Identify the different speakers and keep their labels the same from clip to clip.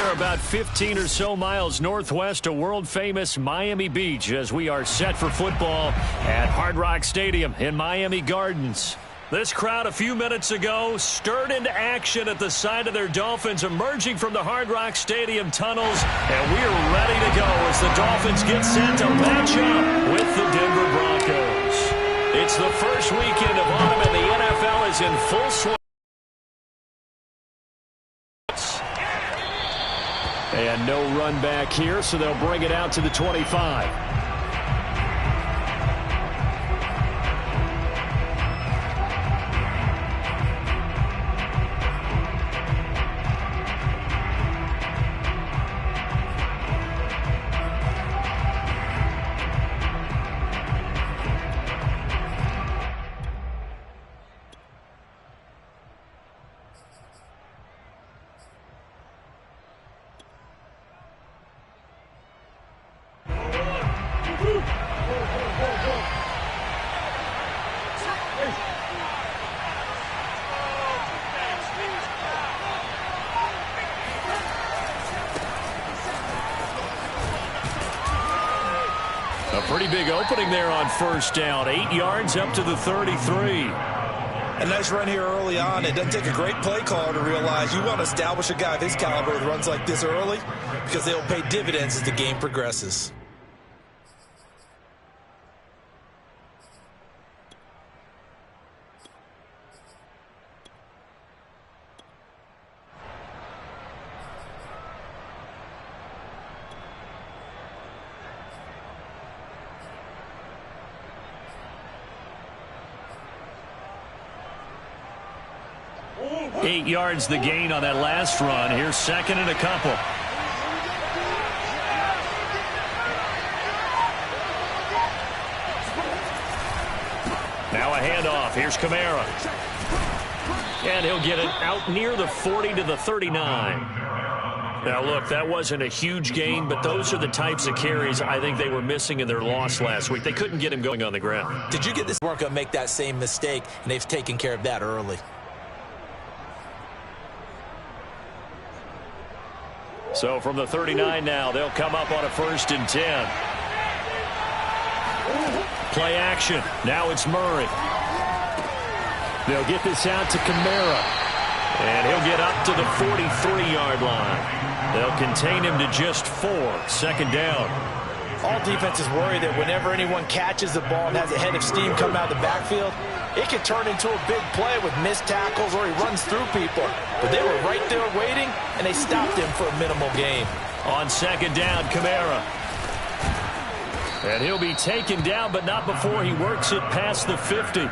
Speaker 1: We are about 15 or so miles northwest of world-famous Miami Beach as we are set for football at Hard Rock Stadium in Miami Gardens. This crowd a few minutes ago stirred into action at the side of their Dolphins emerging from the Hard Rock Stadium tunnels, and we are ready to go as the Dolphins get set to match up with the Denver Broncos. It's the first weekend of autumn, and the NFL is in full swing. And no run back here, so they'll bring it out to the 25. A pretty big opening there on first down. 8 yards up to the 33.
Speaker 2: A nice run here early on. It doesn't take a great play caller to realize you want to establish a guy of his caliber with runs like this early because they'll pay dividends as the game progresses.
Speaker 1: Eight yards the gain on that last run. Here's second and a couple. Now a handoff. Here's Kamara. And he'll get it out near the 40 to the 39. Now, look, that wasn't a huge gain, but those are the types of carries I think they were missing in their loss last week. They couldn't get him going on the ground.
Speaker 2: Did you get this? Weren't going to make that same mistake, and they've taken care of that early.
Speaker 1: So from the 39 now, they'll come up on a 1st and 10. Play action. Now it's Murray. They'll get this out to Kamara. And he'll get up to the 43-yard line. They'll contain him to just 4. Second down.
Speaker 2: All defenses worry that whenever anyone catches the ball and has a head of steam come out of the backfield, it can turn into a big play with missed tackles or he runs through people. But they were right there waiting, and they stopped him for a minimal gain.
Speaker 1: On second down, Kamara. And he'll be taken down, but not before he works it past the 50.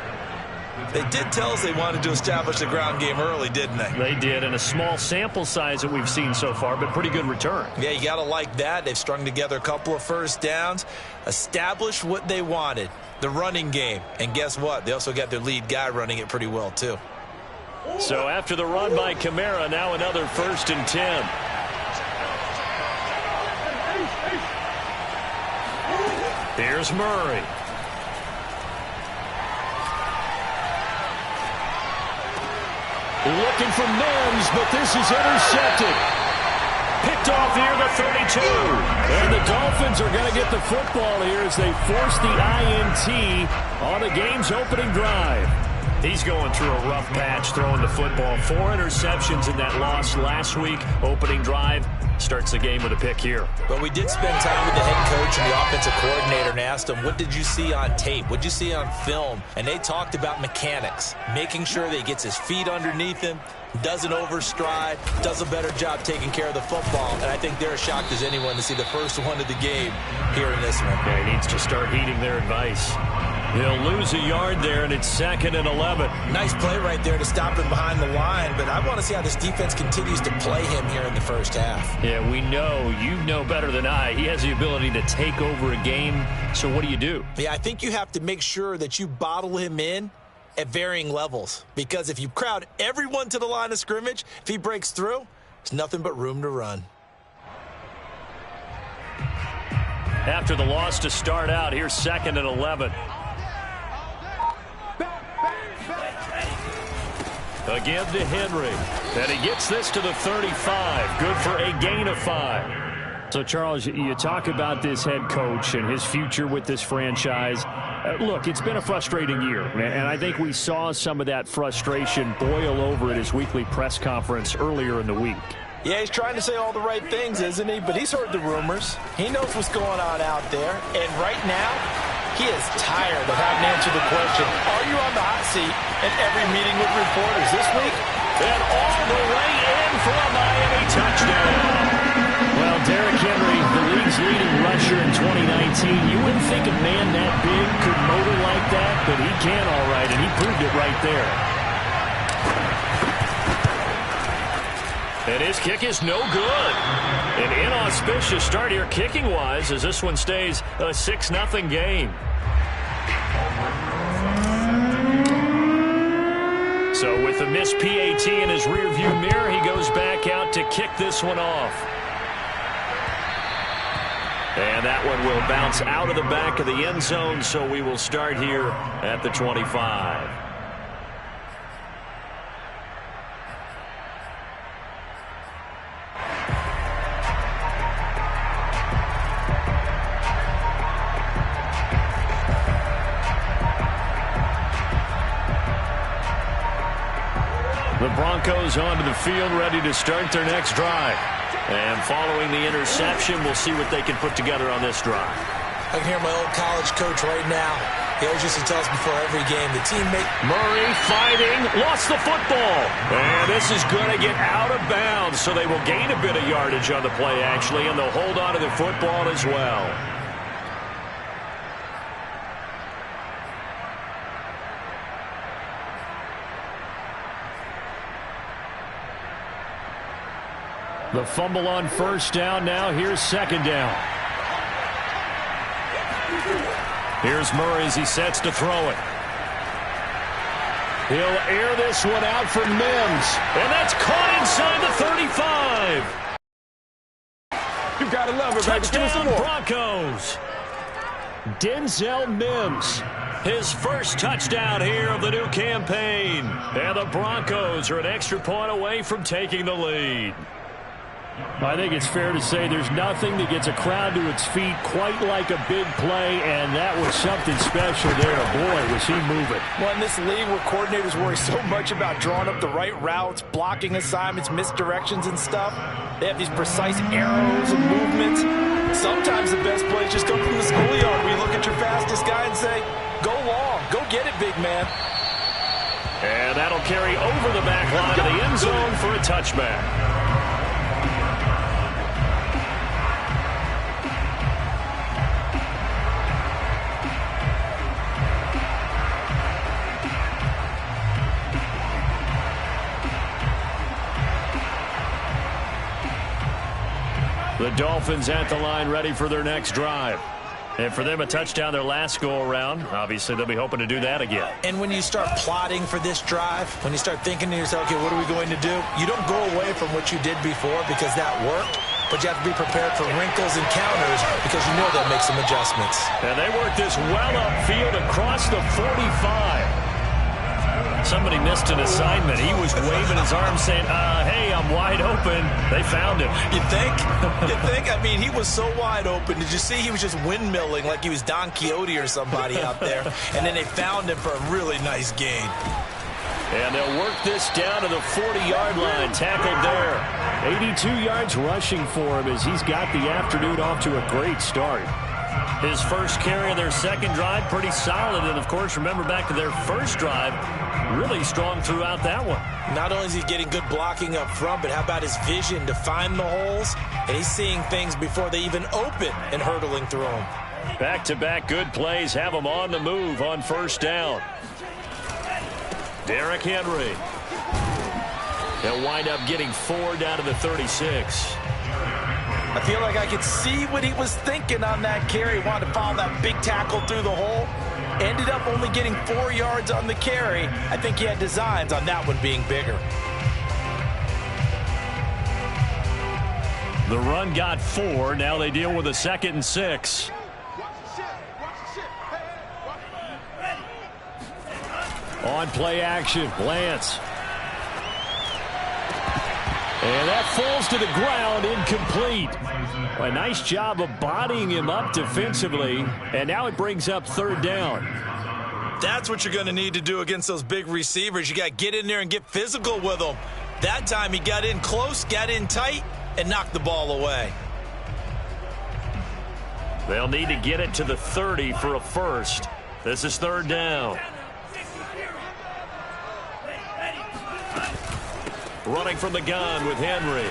Speaker 2: They did tell us they wanted to establish the ground game early, didn't they?
Speaker 1: They did, and a small sample size that we've seen so far, but pretty good return.
Speaker 2: Yeah, you got to like that. They've strung together a couple of first downs, established what they wanted, the running game. And guess what? They also got their lead guy running it pretty well, too.
Speaker 1: So after the run by Kamara, now another 1st and 10. Here's Murray. Looking for Mims, but this is intercepted. Picked off near the 32. And the Dolphins are going to get the football here as they force the INT on the game's opening drive. He's going through a rough patch throwing the football. 4 interceptions in that loss last week. Opening drive starts the game with a pick here.
Speaker 2: But we did spend time with the head coach and the offensive coordinator and asked them, what did you see on tape? What did you see on film? And they talked about mechanics, making sure that he gets his feet underneath him, doesn't overstride, does a better job taking care of the football. And I think they're as shocked as anyone to see the first one of the game here in this one.
Speaker 1: Yeah, he needs to start heeding their advice. He'll lose a yard there, and it's 2nd and 11.
Speaker 2: Nice play right there to stop him behind the line, but I want to see how this defense continues to play him here in the first half.
Speaker 1: Yeah, we know, you know better than I, he has the ability to take over a game, so what do?
Speaker 2: Yeah, I think you have to make sure that you bottle him in at varying levels, because if you crowd everyone to the line of scrimmage, if he breaks through, there's nothing but room to run.
Speaker 1: After the loss to start out, here's 2nd and 11. Again to Henry. And he gets this to the 35. Good for a gain of 5. So, Charles, you talk about this head coach and his future with this franchise. Look, it's been a frustrating year, and I think we saw some of that frustration boil over at his weekly press conference earlier in the week.
Speaker 3: Yeah, he's trying to say all the right things, isn't he? But he's heard the rumors. He knows what's going on out there. And right now, he is tired of having to answer the question, are you on the hot seat at every meeting with reporters this week?
Speaker 1: And all the way in for a Miami touchdown. Well, Derrick Henry, the league's leading rusher in 2019. You wouldn't think a man that big could motor like that, but he can all right, and he proved it right there. And his kick is no good. An inauspicious start here kicking-wise as this one stays a 6-0 game. So with the missed PAT in his rearview mirror, he goes back out to kick this one off. And that one will bounce out of the back of the end zone, so we will start here at the 25. The Broncos onto the field, ready to start their next drive. And following the interception, we'll see what they can put together on this drive.
Speaker 2: I can hear my old college coach right now. He always used to tell us before every game, the teammate.
Speaker 1: Murray fighting, lost the football. And this is going to get out of bounds, so they will gain a bit of yardage on the play, actually, and they'll hold on to the football as well. The fumble on first down now. Here's second down. Here's Murray as he sets to throw it. He'll air this one out for Mims. And that's caught inside the 35.
Speaker 3: You gotta love it, baby. Give us some
Speaker 1: Touchdown
Speaker 3: more.
Speaker 1: Broncos. Denzel Mims. His first touchdown here of the new campaign. And the Broncos are an extra point away from taking the lead. I think it's fair to say there's nothing that gets a crowd to its feet quite like a big play, and that was something special there. Boy, was he moving.
Speaker 3: Well, in this league where coordinators worry so much about drawing up the right routes, blocking assignments, misdirections and stuff, they have these precise arrows and movements. Sometimes the best plays just come from the schoolyard where you look at your fastest guy and say, go long, go get it, big man.
Speaker 1: And that'll carry over the back line of the end zone for a touchback. The Dolphins at the line ready for their next drive. And for them, a touchdown their last go-around. Obviously, they'll be hoping to do that again.
Speaker 2: And when you start plotting for this drive, when you start thinking to yourself, okay, what are we going to do? You don't go away from what you did before because that worked, but you have to be prepared for wrinkles and counters because you know they'll make some adjustments.
Speaker 1: And they work this well upfield across the 45. Somebody missed an assignment. He was waving his arms saying, hey, I'm wide open. They found him.
Speaker 2: You think? You think? I mean, he was so wide open. Did you see he was just windmilling like he was Don Quixote or somebody out there? And then they found him for a really nice gain.
Speaker 1: And they'll work this down to the 40-yard line. Tackled there. 82 yards rushing for him as he's got the afternoon off to a great start. His first carry of their second drive, pretty solid. And, of course, remember back to their first drive, really strong throughout that one.
Speaker 2: Not only is he getting good blocking up front, but how about his vision to find the holes? And he's seeing things before they even open and hurdling through them.
Speaker 1: Back-to-back good plays have him on the move on first down. Derrick Henry. He'll wind up getting 4 down to the 36.
Speaker 3: I feel like I could see what he was thinking on that carry. Wanted to follow that big tackle through the hole. Ended up only getting 4 yards on the carry. I think he had designs on that one being bigger.
Speaker 1: The run got 4. Now they deal with a 2nd and 6. On play action, Lance. And that falls to the ground, incomplete. A nice job of bodying him up defensively, and now it brings up third down.
Speaker 2: That's what you're going to need to do against those big receivers. You got to get in there and get physical with them. That time he got in close, got in tight, and knocked the ball away.
Speaker 1: They'll need to get it to the 30 for a first. This is third down. Running from the gun with Henry.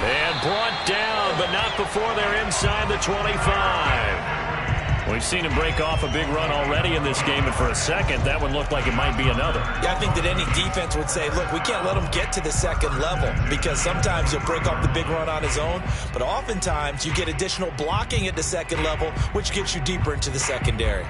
Speaker 1: And brought down, but not before they're inside the 25. We've seen him break off a big run already in this game, and for a second, that one looked like it might be another.
Speaker 2: Yeah, I think that any defense would say, look, we can't let him get to the second level, because sometimes he'll break off the big run on his own, but oftentimes you get additional blocking at the second level, which gets you deeper into the secondary.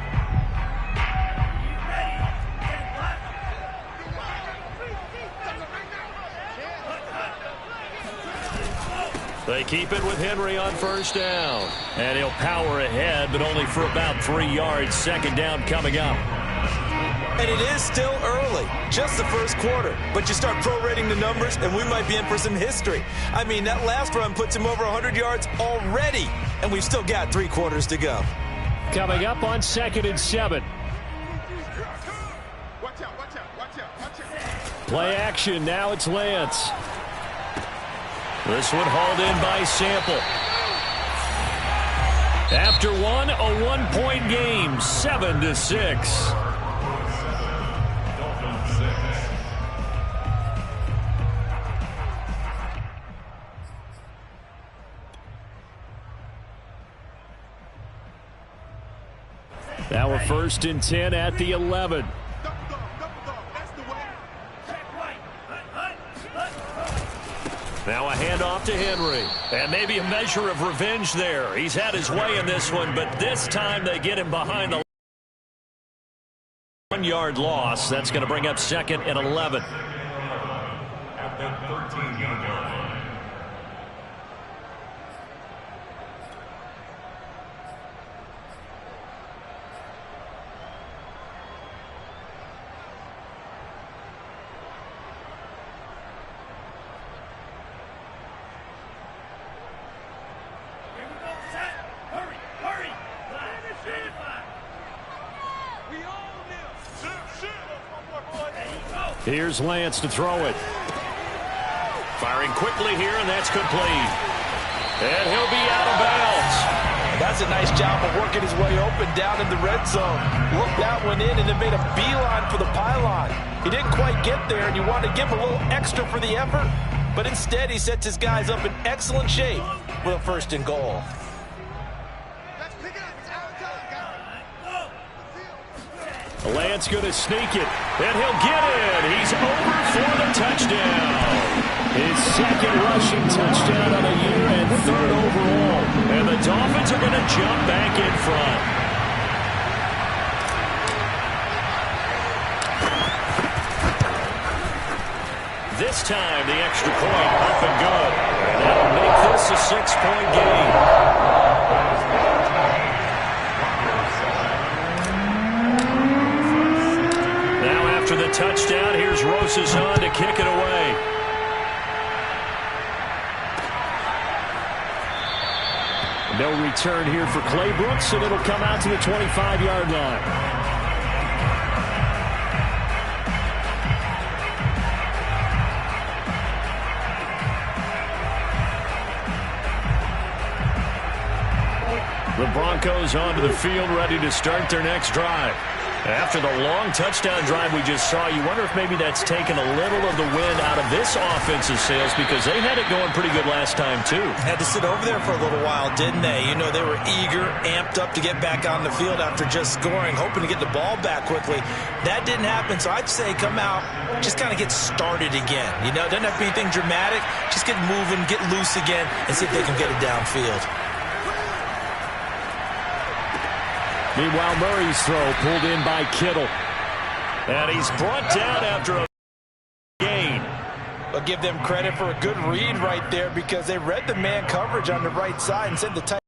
Speaker 1: They keep it with Henry on first down. And he'll power ahead, but only for about 3 yards. Second down coming up.
Speaker 2: And it is still early, just the first quarter. But you start prorating the numbers, and we might be in for some history. I mean, that last run puts him over 100 yards already, and we've still got 3 quarters to go.
Speaker 1: Coming up on 2nd and 7. Play action, now it's Lance. This one hauled in by Sample. After one, a one-point game, 7-6. Now a 1st and 10 at the 11. Now a handoff to Henry. And maybe a measure of revenge there. He's had his way in this one, but this time they get him behind the 1-yard loss. That's going to bring up 2nd and 11. At that 13-yard line. Here's Lance to throw it. Firing quickly here, and that's complete. And he'll be out of bounds.
Speaker 3: That's a nice job of working his way open down in the red zone. Looked that one in and then made a beeline for the pylon. He didn't quite get there, and you want to give him a little extra for the effort. But instead, he sets his guys up in excellent shape with a 1st and goal.
Speaker 1: Lance going to sneak it, and he'll get it. He's over for the touchdown. His 2nd rushing touchdown of the year and 3rd overall. And the Dolphins are going to jump back in front. This time, the extra point up and good. And that'll make this a 6-point game. After the touchdown, here's Rosas on to kick it away. No return here for Clay Brooks, and it'll come out to the 25-yard line. The Broncos onto the field, ready to start their next drive. After the long touchdown drive we just saw, you wonder if maybe that's taken a little of the wind out of this offensive sails, because they had it going pretty good last time, too.
Speaker 2: Had to sit over there for a little while, didn't they? You know, they were eager, amped up to get back on the field after just scoring, hoping to get the ball back quickly. That didn't happen, so I'd say come out, just kind of get started again. You know, it doesn't have to be anything dramatic. Just get moving, get loose again, and see if they can get it downfield.
Speaker 1: Meanwhile, Murray's throw pulled in by Kittle. And he's brought down after a gain.
Speaker 3: I'll give them credit for a good read right there, because they read the man coverage on the right side and sent the tight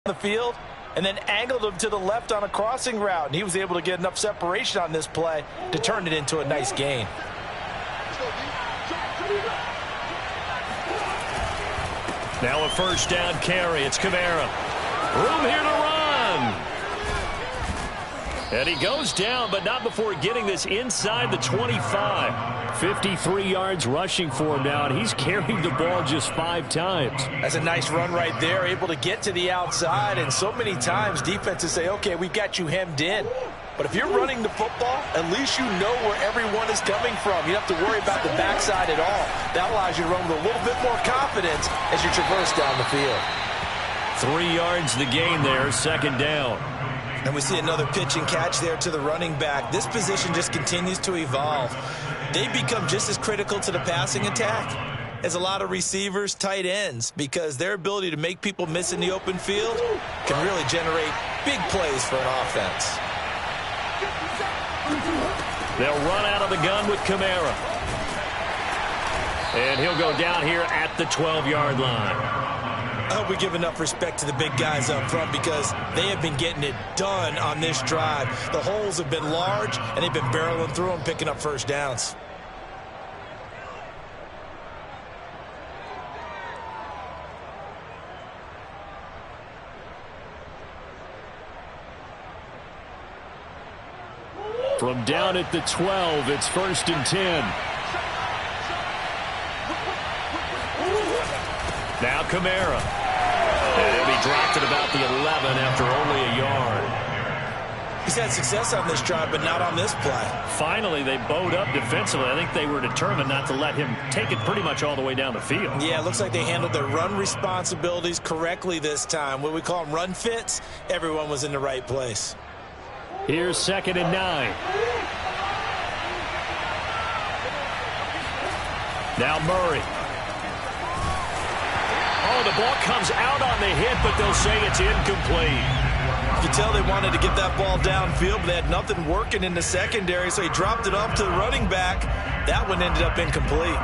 Speaker 3: on the field and then angled him to the left on a crossing route. And he was able to get enough separation on this play to turn it into a nice gain.
Speaker 1: Now a first down carry. It's Kamara. Room here to run. And he goes down, but not before getting this inside the 25. 53 yards rushing for him now, and he's carried the ball just 5 times.
Speaker 3: That's a nice run right there, able to get to the outside, and so many times defenses say, okay, we've got you hemmed in. But if you're running the football, at least you know where everyone is coming from. You don't have to worry about the backside at all. That allows you to run with a little bit more confidence as you traverse down the field.
Speaker 1: 3 yards the gain there, second down.
Speaker 2: And we see another pitch and catch there to the running back. This position just continues to evolve. They become just as critical to the passing attack as a lot of receivers, tight ends, because their ability to make people miss in the open field can really generate big plays for an offense.
Speaker 1: They'll run out of the gun with Kamara. And he'll go down here at the 12-yard line.
Speaker 2: I hope we give enough respect to the big guys up front because they have been getting it done on this drive. The holes have been large, and they've been barreling through them, picking up first downs.
Speaker 1: From down at the 12, it's 1st and 10. Now Kamara. And he'll be dropped at about the 11 after only a yard.
Speaker 2: He's had success on this drive, but not on this play.
Speaker 1: Finally, they bowed up defensively. I think they were determined not to let him take it pretty much all the way down the field.
Speaker 2: Yeah, it looks like they handled their run responsibilities correctly this time. What we call them run fits, everyone was in the right place.
Speaker 1: Here's 2nd and 9. Now Murray. Oh, the ball comes out on the hit, but they'll say it's incomplete.
Speaker 2: You can tell they wanted to get that ball downfield, but they had nothing working in the secondary, so he dropped it off to the running back. That one ended up incomplete.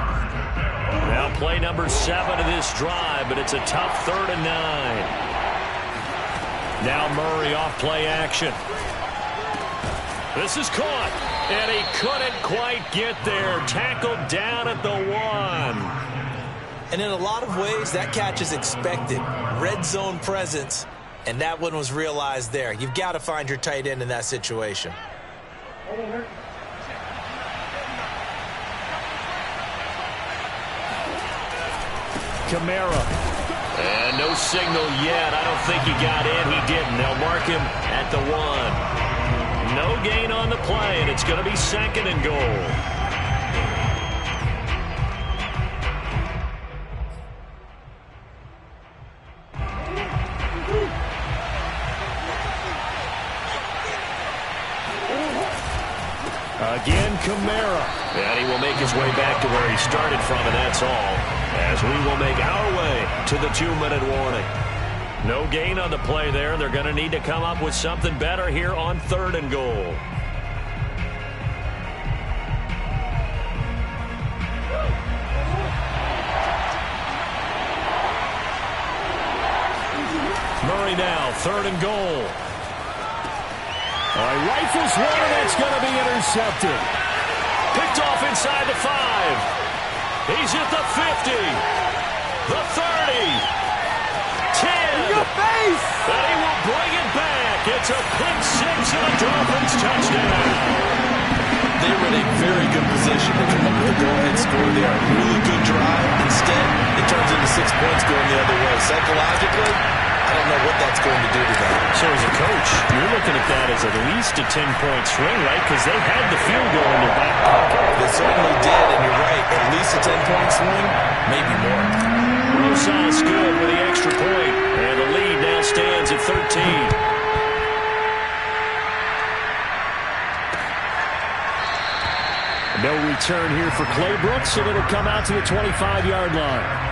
Speaker 1: Now play number 7 of this drive, but it's a tough 3rd and 9. Now Murray off play action. This is caught, and he couldn't quite get there. Tackled down at the 1.
Speaker 2: And in a lot of ways, that catch is expected. Red zone presence, and that one was realized there. You've got to find your tight end in that situation.
Speaker 1: Kamara. And no signal yet. I don't think he got in. He didn't. They'll mark him at the 1. No gain on the play, and it's going to be 2nd and goal. Again, Kamara. And he will make his way back to where he started from, and that's all. As we will make our way to the 2-minute warning. No gain on the play there. They're going to need to come up with something better here on 3rd and goal. Murray now, 3rd and goal. All right, rifles one, and that's going to be intercepted. Picked off inside the 5. He's at the 50. The 30. 10.
Speaker 4: Your face!
Speaker 1: And he will bring it back. It's a pick 6 and a Dolphins touchdown.
Speaker 2: They were in a very good position to come up with a go-ahead score there. A really good drive. Instead, it turns into 6 points going the other way. Psychologically, I don't know what that's going to do to them.
Speaker 1: So as a coach, you're looking at that as at least a 10-point swing, right? Because they had the field goal in their back pocket.
Speaker 2: They certainly did, and you're right. At least a 10-point swing, maybe more.
Speaker 1: Rosas good with the extra point, and the lead now stands at 13. No return here for Clay Brooks, and it'll come out to the 25-yard line.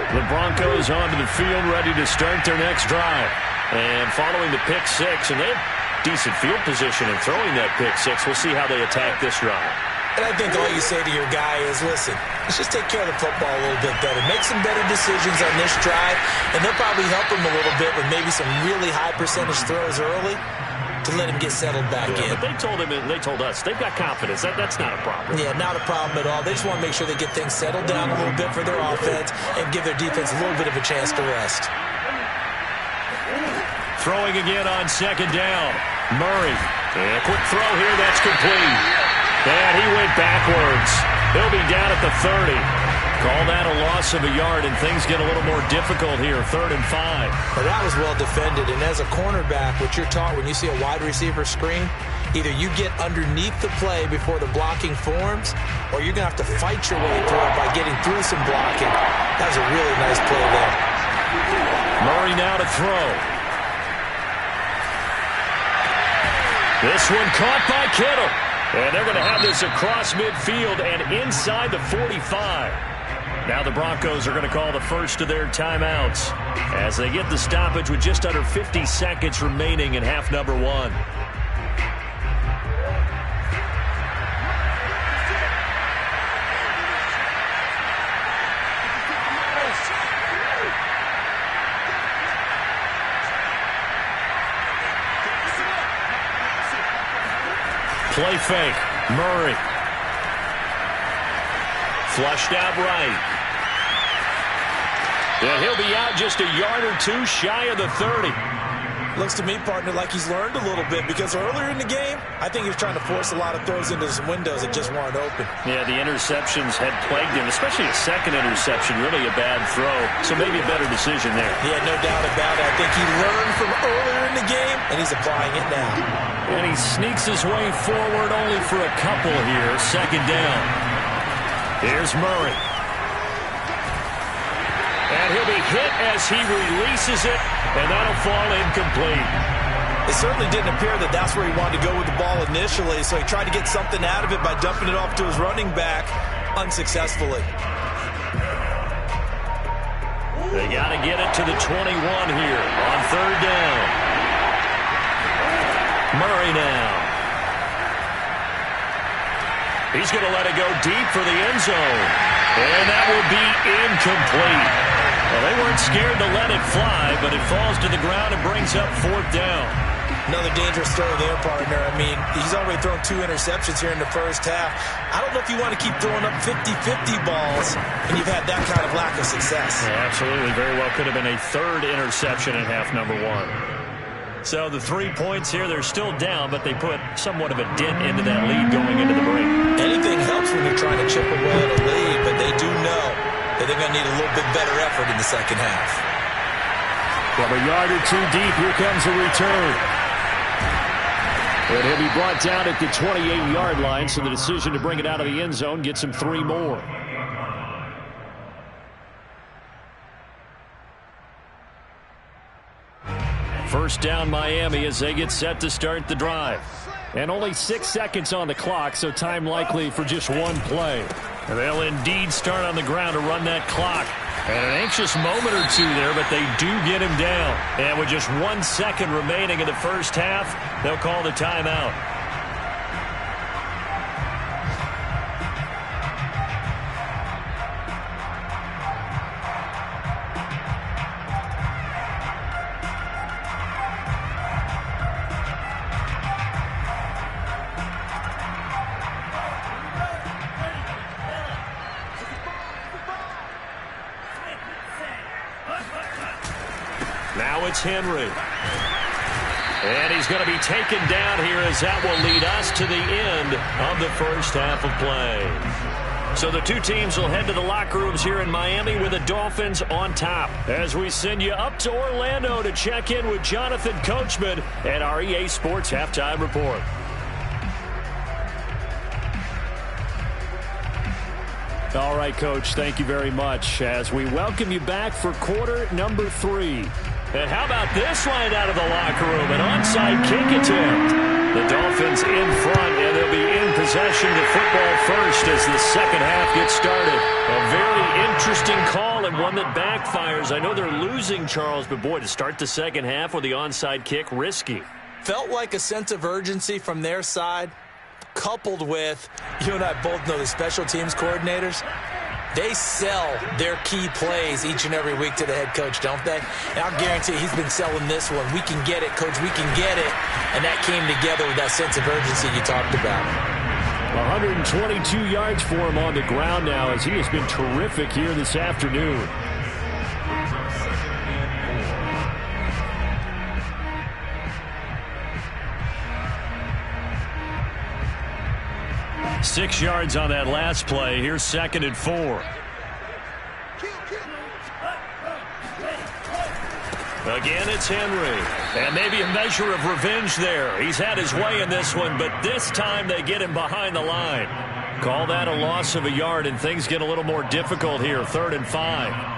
Speaker 1: The Broncos onto the field, ready to start their next drive. And following the pick 6, and they have decent field position in throwing that pick 6. We'll see how they attack this drive.
Speaker 2: And I think all you say to your guy is, listen, let's just take care of the football a little bit better. Make some better decisions on this drive, and they'll probably help him a little bit with maybe some really high percentage throws early to let him get settled back in.
Speaker 1: But they told him and they told us they've got confidence. That's not a problem.
Speaker 2: Yeah, not a problem at all. They just want to make sure they get things settled down a little bit for their offense and give their defense a little bit of a chance to rest.
Speaker 1: Throwing again on second down. Murray. A quick throw here. That's complete. And he went backwards. He'll be down at the 30. Call that a loss of a yard, and things get a little more difficult here. 3rd and 5.
Speaker 2: Well, that was well defended, and as a cornerback, what you're taught when you see a wide receiver screen, either you get underneath the play before the blocking forms, or you're going to have to fight your way through it by getting through some blocking. That was a really nice play there.
Speaker 1: Murray now to throw. This one caught by Kittle. And they're going to have this across midfield and inside the 45. Now the Broncos are going to call the first of their timeouts as they get the stoppage with just under 50 seconds remaining in half number 1. Play fake. Murray. Flushed out right. And he'll be out just a yard or two shy of the 30.
Speaker 3: Looks to me, partner, like he's learned a little bit because earlier in the game, I think he was trying to force a lot of throws into some windows that just weren't open.
Speaker 1: Yeah, the interceptions had plagued him, especially a second interception, really a bad throw. So maybe a better decision there.
Speaker 3: Yeah, no doubt about it. I think he learned from earlier in the game, and he's applying it now.
Speaker 1: And he sneaks his way forward only for a couple here. 2nd down. Here's Murray. And he'll be hit as he releases it, and that'll fall incomplete.
Speaker 3: It certainly didn't appear that that's where he wanted to go with the ball initially, so he tried to get something out of it by dumping it off to his running back unsuccessfully.
Speaker 1: They got to get it to the 21 here on 3rd down. Murray now. He's going to let it go deep for the end zone. And that will be incomplete. Well, they weren't scared to let it fly, but it falls to the ground and brings up 4th down.
Speaker 3: Another dangerous throw there, partner. I mean, he's already thrown 2 interceptions here in the first half. I don't know if you want to keep throwing up 50-50 balls when you've had that kind of lack of success.
Speaker 1: Yeah, absolutely. Very well could have been a 3rd interception in half number 1. So the 3 points here, they're still down, but they put somewhat of a dent into that lead going into the break.
Speaker 3: Anything helps when you're trying to chip away at a lead, but they do know that they're going to need a little bit better effort in the second half.
Speaker 1: From a yard or 2 deep, here comes a return. And he'll be brought down at the 28-yard line, so the decision to bring it out of the end zone gets him 3 more. First down Miami as they get set to start the drive. And only 6 seconds on the clock, so time likely for just 1 play. And they'll indeed start on the ground to run that clock. And an anxious moment or 2 there, but they do get him down. And with just 1 second remaining in the first half, they'll call the timeout. Now it's Henry. And he's going to be taken down here as that will lead us to the end of the first half of play. So the 2 teams will head to the locker rooms here in Miami with the Dolphins on top. As we send you up to Orlando to check in with Jonathan Coachman and our EA Sports Halftime Report. All right, Coach, thank you very much as we welcome you back for quarter number 3. And how about this line out of the locker room? An onside kick attempt. The Dolphins in front, and they'll be in possession of the football first as the second half gets started. A very interesting call and one that backfires. I know they're losing, Charles, but boy, to start the second half with the onside kick, risky.
Speaker 2: Felt like a sense of urgency from their side. coupled with, you and I both know the special teams coordinators, they sell their key plays each and every week to the head coach, don't they? And I'll guarantee he's been selling this one. We can get it, coach, we can get it. And that came together with that sense of urgency you talked about.
Speaker 1: 122 yards for him on the ground now as he has been terrific here this afternoon. Six yards on that last play. Here's 2nd and 4. Again, it's Henry. And maybe a measure of revenge there. He's had his way in this one, but this time they get him behind the line. Call that a loss of a yard, and things get a little more difficult here. 3rd and 5.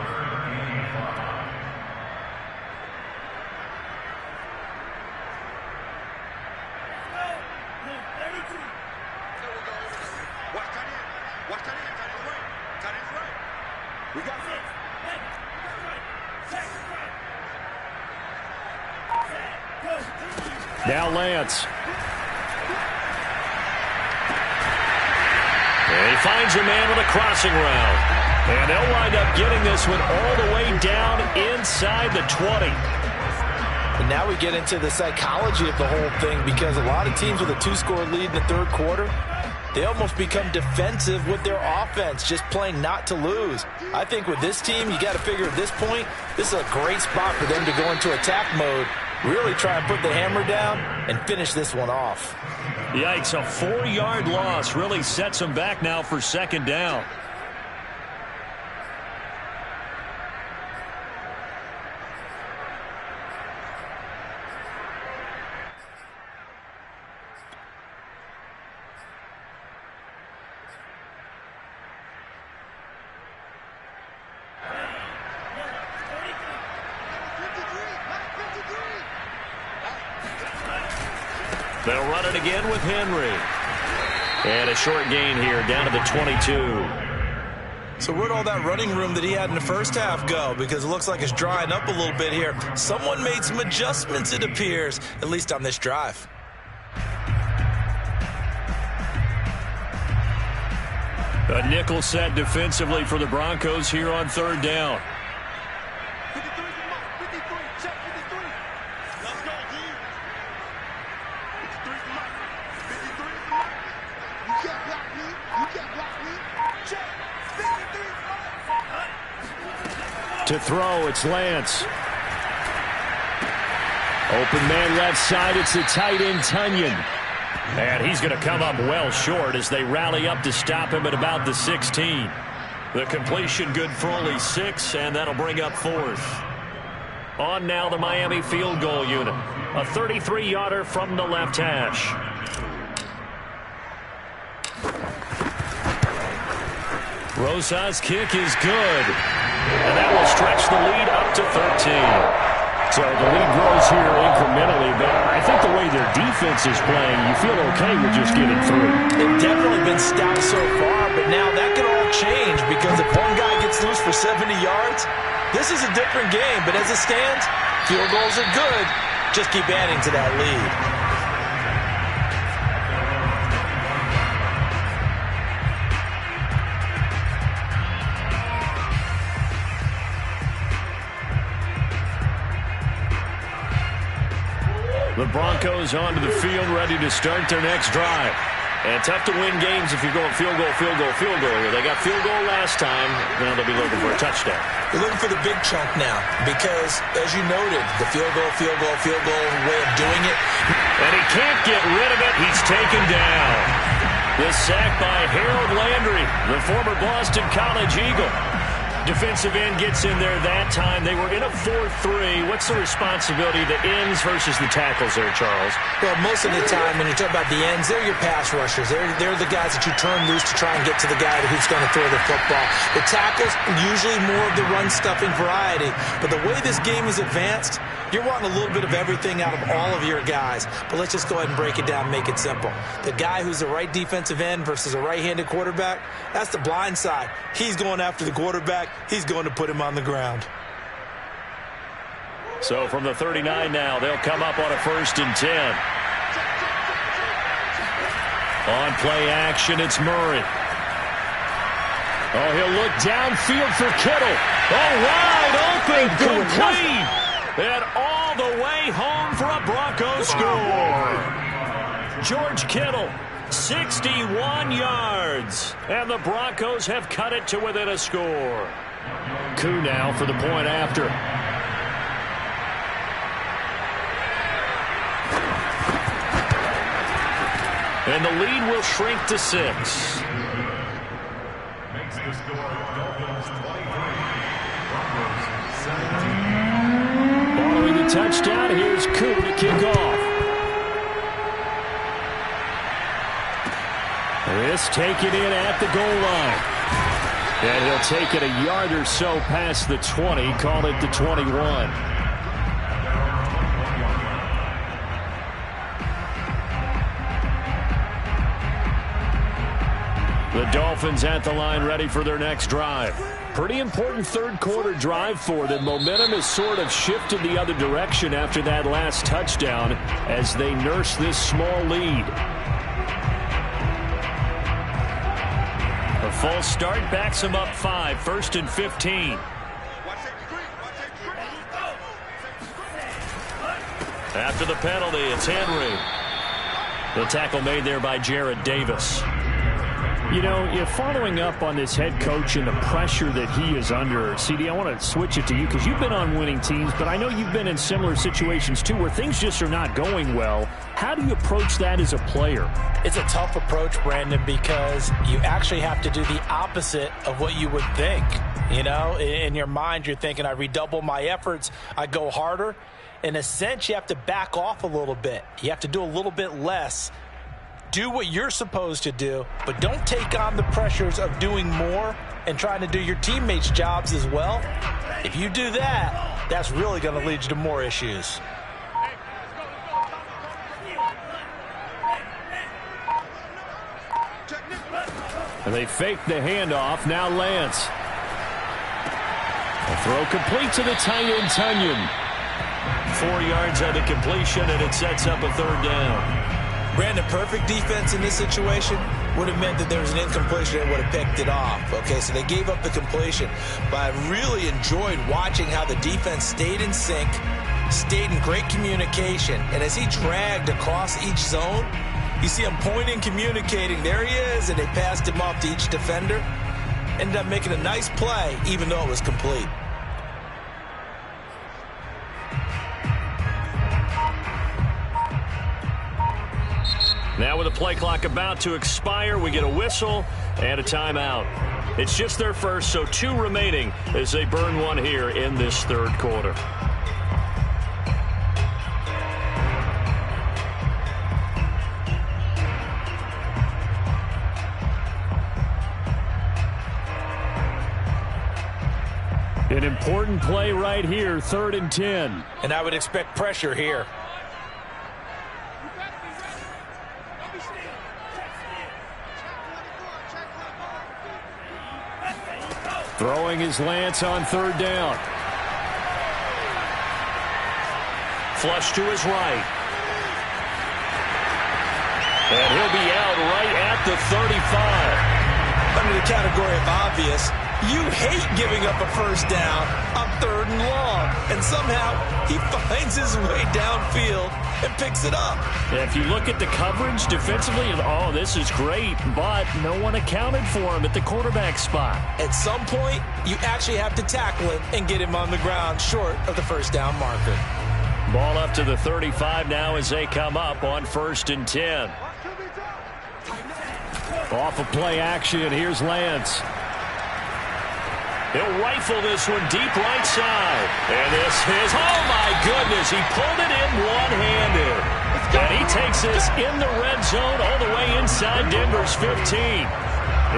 Speaker 1: Now Lance. And he finds a man with a crossing route. And they'll wind up getting this one all the way down inside the 20.
Speaker 3: And now we get into the psychology of the whole thing, because a lot of teams with a 2-score lead in the third quarter, they almost become defensive with their offense, just playing not to lose. I think with this team, you got to figure at this point, this is a great spot for them to go into attack mode, really try and put the hammer down and finish this one off.
Speaker 1: Yikes, a 4-yard loss really sets them back now for 2nd down. They'll run it again with Henry. And a short gain here down to the 22.
Speaker 2: So where'd all that running room that he had in the first half go? Because it looks like it's drying up a little bit here. Someone made some adjustments, it appears, at least on this drive.
Speaker 1: A nickel set defensively for the Broncos here on 3rd down. To throw, it's Lance. Open man left side, it's the tight end, Tunyon. And he's going to come up well short as they rally up to stop him at about the 16. The completion good for only 6, and that'll bring up 4th. On now the Miami field goal unit. A 33-yarder from the left hash. Rosa's kick is good. And that will stretch the lead up to 13. So the lead grows here incrementally, but I think the way their defense is playing, you feel okay with just getting through.
Speaker 2: They've definitely been stout so far, but now that can all change, because if one guy gets loose for 70 yards, this is a different game. But as it stands, field goals are good. Just keep adding to that lead.
Speaker 1: The Broncos onto the field, ready to start their next drive. And tough to win games if you're going field goal, field goal, field goal. They got field goal last time. Now they'll be looking for a touchdown.
Speaker 2: They're looking for the big chunk now because, as you noted, the field goal way of doing it.
Speaker 1: And he can't get rid of it. He's taken down. The sack by Harold Landry, the former Boston College Eagle. Defensive end gets in there that time. They were in a 4-3. What's the responsibility of the ends versus the tackles there, Charles?
Speaker 2: Well, most of the time when you talk about the ends, they're your pass rushers. They're the guys that you turn loose to try and get to the guy who's going to throw the football. The tackles, usually more of the run-stuffing variety. But the way this game is advanced, you're wanting a little bit of everything out of all of your guys. But let's just go ahead and break it down and make it simple. The guy who's the right defensive end versus a right-handed quarterback, that's the blind side. He's going after the quarterback. He's going to put him on the ground.
Speaker 1: So from the 39 now, they'll come up on a 1st and 10. On play action, it's Murray. Oh, he'll look downfield for Kittle. Oh, wide open, complete. And all the way home for a Broncos score. George Kittle, 61 yards. And the Broncos have cut it to within a score. Koo now for the point after. And the lead will shrink to 6.
Speaker 4: Makes the score Dolphins 23, Broncos 17.
Speaker 1: Following the touchdown, here's Koo to kick off. This taken in at the goal line. And he'll take it a yard or so past the 20, call it the 21. The Dolphins at the line ready for their next drive. Pretty important third quarter drive for them. Momentum has sort of shifted the other direction after that last touchdown as they nurse this small lead. A false start backs them up 5, 1st and 15. After the penalty, it's Henry. The tackle made there by Jarrad Davis. You know, you're following up on this head coach and the pressure that he is under. CD, I want to switch it to you because you've been on winning teams, but I know you've been in similar situations too where things just are not going well. How do you approach that as a player?
Speaker 3: It's a tough approach, Brandon, because you actually have to do the opposite of what you would think. You know, in your mind, you're thinking, I redouble my efforts, I go harder. In a sense, you have to back off a little bit. You have to do a little bit less. Do what you're supposed to do, but don't take on the pressures of doing more and trying to do your teammates' jobs as well. If you do that, that's really going to lead you to more issues.
Speaker 1: And they fake the handoff. Now Lance. A throw complete to the tight end, Tunyon. 4 yards on the completion, and it sets up a third down.
Speaker 2: Brandon, perfect defense in this situation would have meant that there was an incompletion and would have picked it off. Okay, so they gave up the completion. But I really enjoyed watching how the defense stayed in sync, stayed in great communication. And as he dragged across each zone, you see him pointing, communicating. There he is, and they passed him off to each defender. Ended up making a nice play, even though it was complete.
Speaker 1: Now with the play clock about to expire, we get a whistle and a timeout. It's just their first, so 2 remaining as they burn one here in this third quarter. An important play right here, 3rd and 10.
Speaker 3: And I would expect pressure here.
Speaker 1: Throwing his Lance on 3rd down. Flush to his right. And he'll be out right at the 35.
Speaker 2: Under the category of obvious, you hate giving up a first down on 3rd and long. And somehow he finds his way downfield and picks it up.
Speaker 1: If you look at the coverage defensively, oh, this is great, but no one accounted for him at the quarterback spot.
Speaker 2: At some point, you actually have to tackle him and get him on the ground short of the first down marker.
Speaker 1: Ball up to the 35 now as they come up on 1st and 10. Off of play action, here's Lance. He'll rifle this one deep right side. And this is, oh my goodness, he pulled it in one-handed. And he takes this in the red zone all the way inside Denver's 15.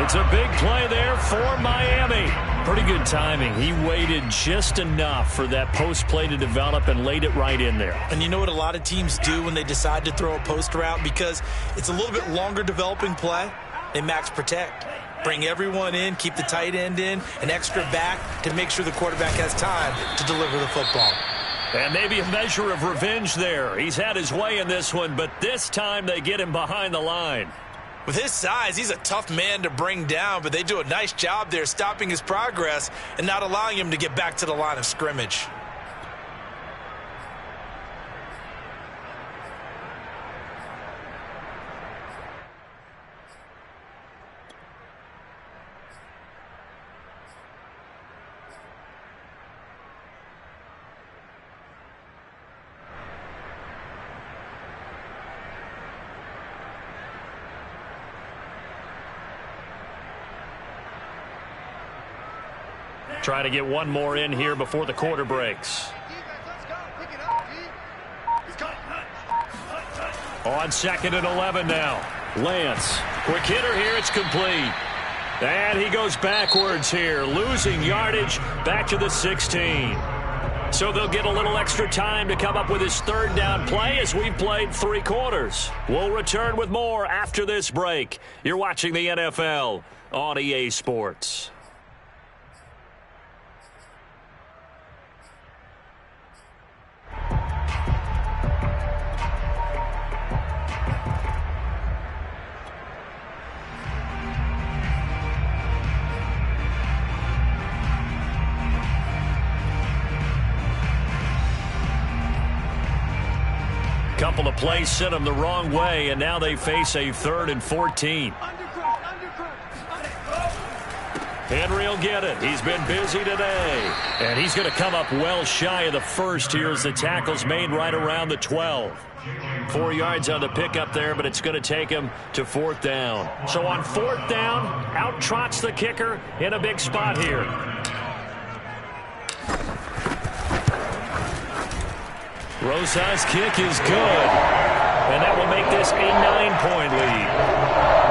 Speaker 1: It's a big play there for Miami. Pretty good timing. He waited just enough for that post play to develop and laid it right in there.
Speaker 2: And you know what a lot of teams do when they decide to throw a post route? Because it's a little bit longer developing play, they max protect. Bring everyone in, keep the tight end in, an extra back to make sure the quarterback has time to deliver the football.
Speaker 1: And maybe a measure of revenge there. He's had his way in this one, but this time they get him behind the line.
Speaker 3: With his size, he's a tough man to bring down, but they do a nice job there stopping his progress and not allowing him to get back to the line of scrimmage.
Speaker 1: Trying to get one more in here before the quarter breaks. On 2nd and 11 now. Lance, quick hitter here, it's complete. And he goes backwards here, losing yardage back to the 16. So they'll get a little extra time to come up with his 3rd down play as we've played 3 quarters. We'll return with more after this break. You're watching the NFL on EA Sports. Couple of plays sent them the wrong way, and now they face a 3rd and 14. Henry will get it. He's been busy today. And he's going to come up well shy of the first here as the tackle's made right around the 12. 4 yards on the pickup there, but it's going to take him to 4th down. So on 4th down, out trots the kicker in a big spot here. Rosa's kick is good, and that will make this a 9-point lead.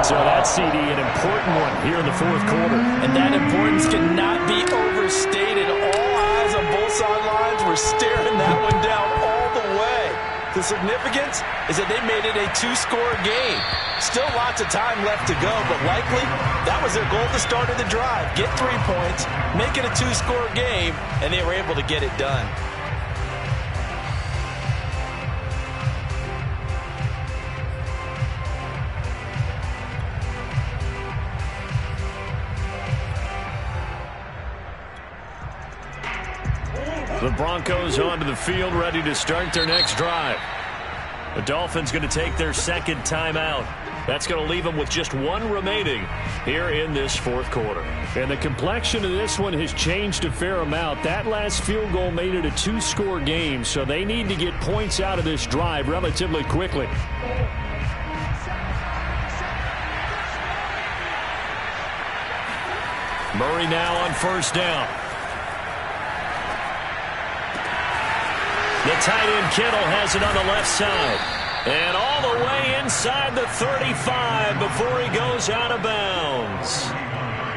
Speaker 1: So that's, CD, an important one here in the 4th quarter.
Speaker 3: And that importance cannot be overstated. All eyes on both sidelines were staring that one down all the way. The significance is that they made it a 2-score game. Still lots of time left to go, but likely that was their goal at the start of the drive. Get 3 points, make it a 2-score game, and they were able to get it done.
Speaker 1: The Broncos onto the field, ready to start their next drive. The Dolphins going to take their 2nd timeout. That's going to leave them with just 1 remaining here in this 4th quarter.
Speaker 5: And the complexion of this one has changed a fair amount. That last field goal made it a 2-score game, so they need to get points out of this drive relatively quickly.
Speaker 1: Murray now on 1st down. The tight end Kittle has it on the left side. And all the way inside the 35 before he goes out of bounds.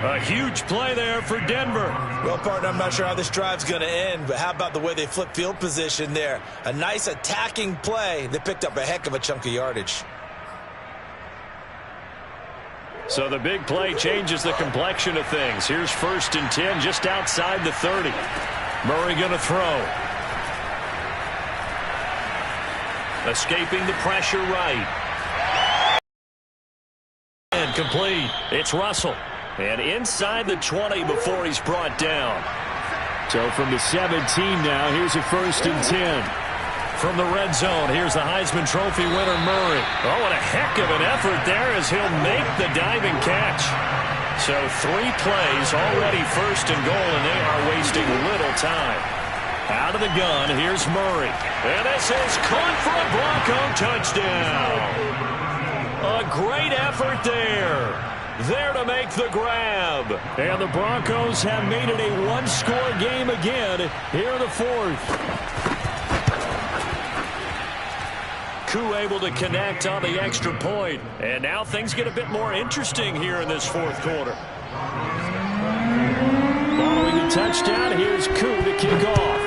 Speaker 1: A huge play there for Denver.
Speaker 3: Well, partner, I'm not sure how this drive's going to end, but how about the way they flip field position there? A nice attacking play. They picked up a heck of a chunk of yardage.
Speaker 1: So the big play changes the complexion of things. Here's 1st and 10 just outside the 30. Murray going to throw. Escaping the pressure right. And complete. It's Russell. And inside the 20 before he's brought down.
Speaker 5: So from the 17 now, here's a 1st and 10.
Speaker 1: From the red zone, here's the Heisman Trophy winner, Murray. Oh, and a heck of an effort there as he'll make the diving catch. So 3 plays, already 1st and goal, and they are wasting little time. Out of the gun, here's Murray. And this is caught for a Bronco touchdown. A great effort there. There to make the grab.
Speaker 5: And the Broncos have made it a 1-score game again here in the 4th.
Speaker 1: Koo able to connect on the extra point. And now things get a bit more interesting here in this 4th quarter.
Speaker 5: Following the touchdown, here's Koo to kick off.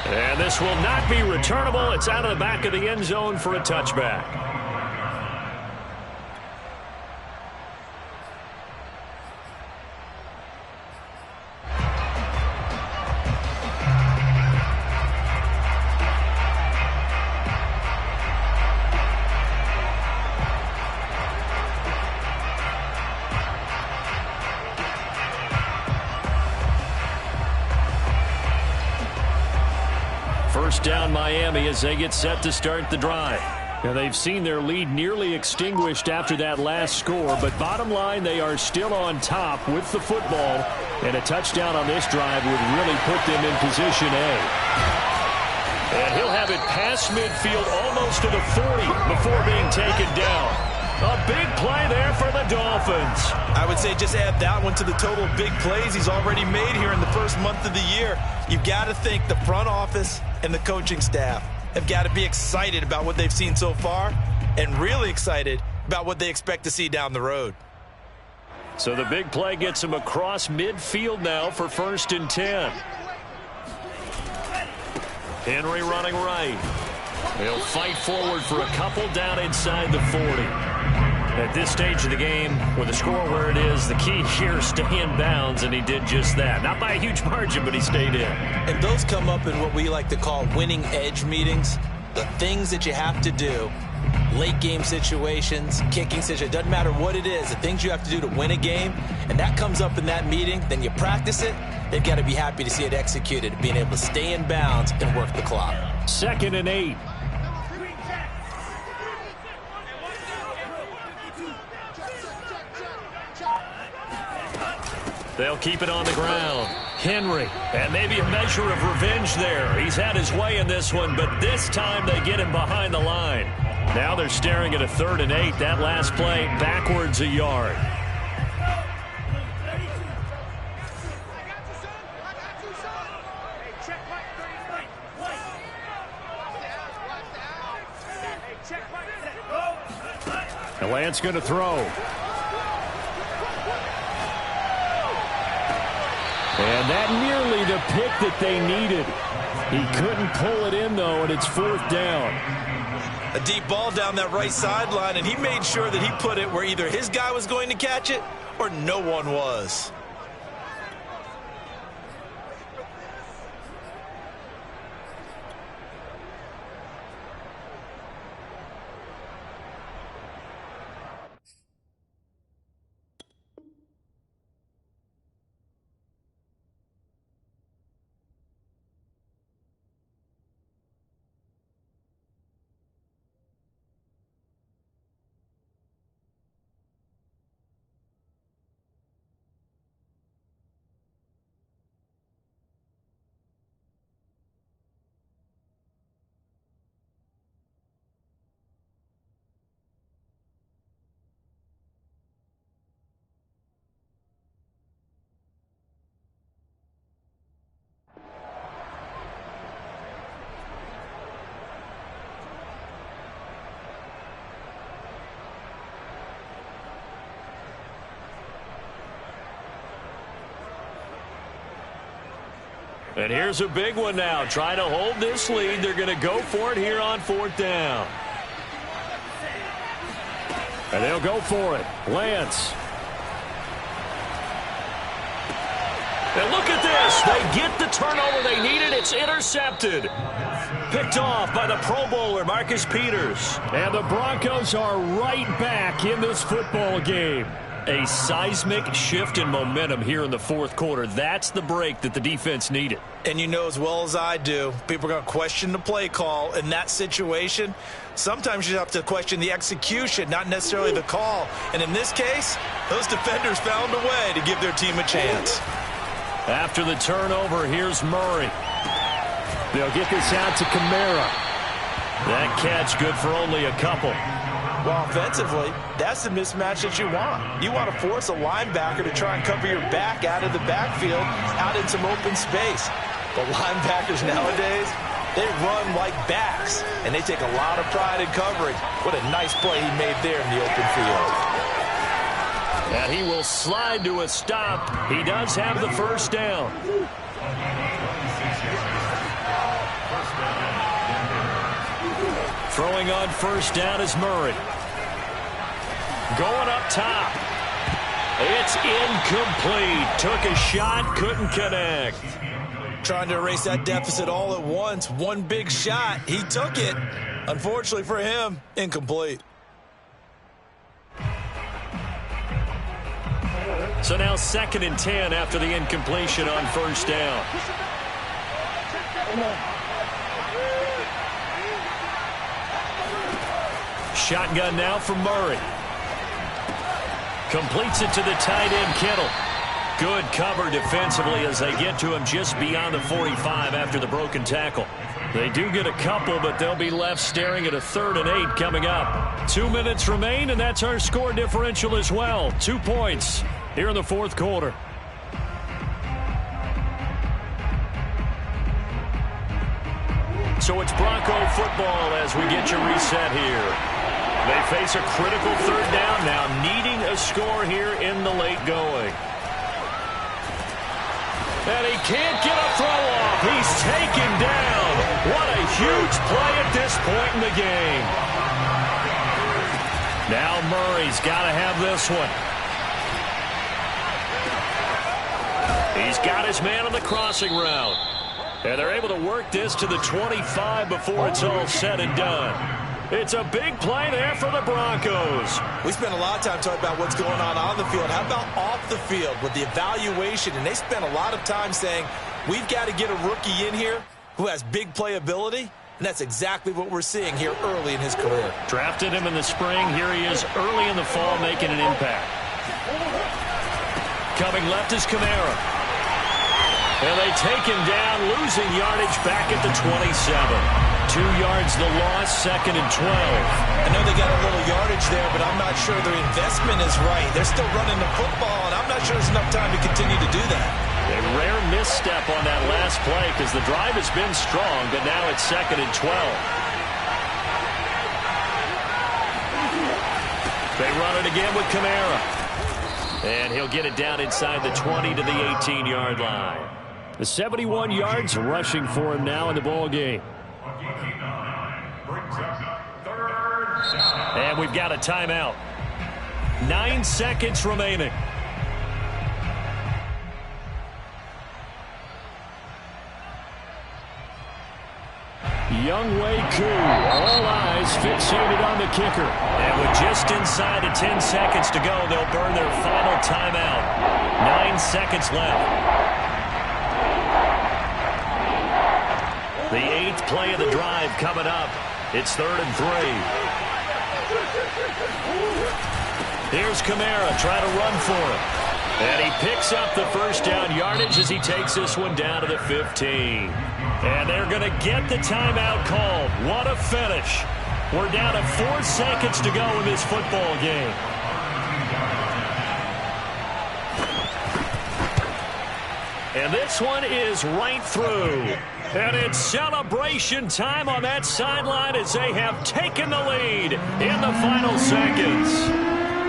Speaker 1: And this will not be returnable. It's out of the back of the end zone for a touchback. first down Miami as they get set to start the drive. And they've seen their lead nearly extinguished after that last score, but bottom line, they are still on top with the football, and a touchdown on this drive would really put them in position A. And he'll have it past midfield almost to the 40 before being taken down. A big play there for the Dolphins.
Speaker 3: I would say just add that one to the total of big plays he's already made here in the first month of the year. You've got to think the front office and the coaching staff have got to be excited about what they've seen so far and really excited about what they expect to see down the road.
Speaker 1: So the big play gets him across midfield now for 1st and 10. Henry running right. He'll fight forward for a couple down inside the 40. At this stage of the game, with the score where it is, the key here is stay in bounds, and he did just that. Not by a huge margin, but he stayed in.
Speaker 2: And those come up in what we like to call winning edge meetings. The things that you have to do, late game situations, kicking situations, doesn't matter what it is, the things you have to do to win a game, and that comes up in that meeting, then you practice it, they've got to be happy to see it executed, being able to stay in bounds and work the clock.
Speaker 1: 2nd and 8. They'll keep it on the ground. Henry, and maybe a measure of revenge there. He's had his way in this one, but this time they get him behind the line. Now they're staring at a 3rd and 8. That last play backwards a yard. And Lance going to throw. And that nearly the pick that they needed. He couldn't pull it in, though, and it's 4th down.
Speaker 3: A deep ball down that right sideline, and he made sure that he put it where either his guy was going to catch it or no one was.
Speaker 1: And here's a big one now. Trying to hold this lead. They're going to go for it here on 4th down. And they'll go for it. Lance. And look at this. They get the turnover they needed. It's intercepted. Picked off by the Pro Bowler, Marcus Peters. And the Broncos are right back in this football game. A seismic shift in momentum here in the 4th quarter. That's the break that the defense needed.
Speaker 3: And you know as well as I do, people are going to question the play call in that situation. Sometimes you have to question the execution, not necessarily the call. And in this case, those defenders found a way to give their team a chance.
Speaker 1: After the turnover, here's Murray. They'll get this out to Kamara. That catch good for only a couple.
Speaker 3: Well, offensively, that's the mismatch that you want. You want to force a linebacker to try and cover your back out of the backfield, out in some open space. But linebackers nowadays, they run like backs, and they take a lot of pride in covering. What a nice play he made there in the open field.
Speaker 1: And he will slide to a stop. He does have the 1st down. Throwing on 1st down is Murray. Going up top. It's incomplete. Took a shot, couldn't connect.
Speaker 3: Trying to erase that deficit all at once. One big shot. He took it. Unfortunately for him, incomplete.
Speaker 1: So now 2nd and 10 after the incompletion on 1st down. shotgun now from Murray. Completes it to the tight end, Kittle. Good cover defensively as they get to him just beyond the 45 after the broken tackle. They do get a couple, but they'll be left staring at a 3rd and 8 coming up. 2 minutes remain, and that's our score differential as well. 2 points here in the 4th quarter. So it's Bronco football as we get you reset here. They face a critical 3rd down now, needing a score here in the late going. And he can't get a throw off. He's taken down. What a huge play at this point in the game. Now Murray's got to have this one. He's got his man on the crossing route. And they're able to work this to the 25 before it's all said and done. It's a big play there for the Broncos.
Speaker 2: We spent a lot of time talking about what's going on the field. How about off the field with the evaluation? And they spent a lot of time saying, we've got to get a rookie in here who has big playability. And that's exactly what we're seeing here early in his career.
Speaker 1: Drafted him in the spring. Here he is early in the fall making an impact. Coming left is Kamara. And they take him down, losing yardage back at the 27. 2 yards the loss, 2nd and 12.
Speaker 2: I know they got a little yardage there, but I'm not sure their investment is right. They're still running the football, and I'm not sure there's enough time to continue to do that.
Speaker 1: A rare misstep on that last play because the drive has been strong, but now it's 2nd and 12. They run it again with Kamara. And he'll get it down inside the 20 to the 18-yard line. The 71 yards rushing for him now in the ball game. And we've got a timeout. 9 seconds remaining. Younghoe Koo, all eyes fixated on the kicker. And with just inside of 10 seconds to go, they'll burn their final timeout. 9 seconds left. The 8th play of the drive coming up. It's 3rd and 3. Here's Kamara trying to run for him. And he picks up the 1st down yardage as he takes this one down to the 15. And they're going to get the timeout called. What a finish. We're down to 4 seconds to go in this football game. And this one is right through. And it's celebration time on that sideline as they have taken the lead in the final seconds.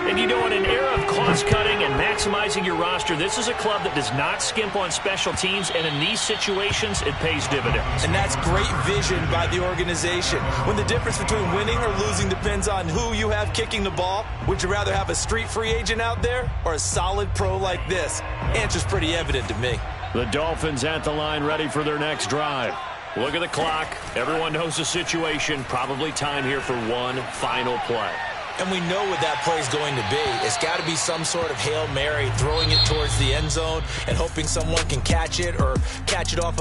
Speaker 1: And you know, in an era of cost-cutting and maximizing your roster, this is a club that does not skimp on special teams, and in these situations, it pays dividends.
Speaker 2: And that's great vision by the organization. When the difference between winning or losing depends on who you have kicking the ball, would you rather have a street free agent out there or a solid pro like this? Answer's pretty evident to me.
Speaker 1: The Dolphins at the line ready for their next drive. Look at the clock. Everyone knows the situation. Probably time here for one final play.
Speaker 2: And we know what that play is going to be. It's got to be some sort of Hail Mary, throwing it towards the end zone and hoping someone can catch it or catch it off of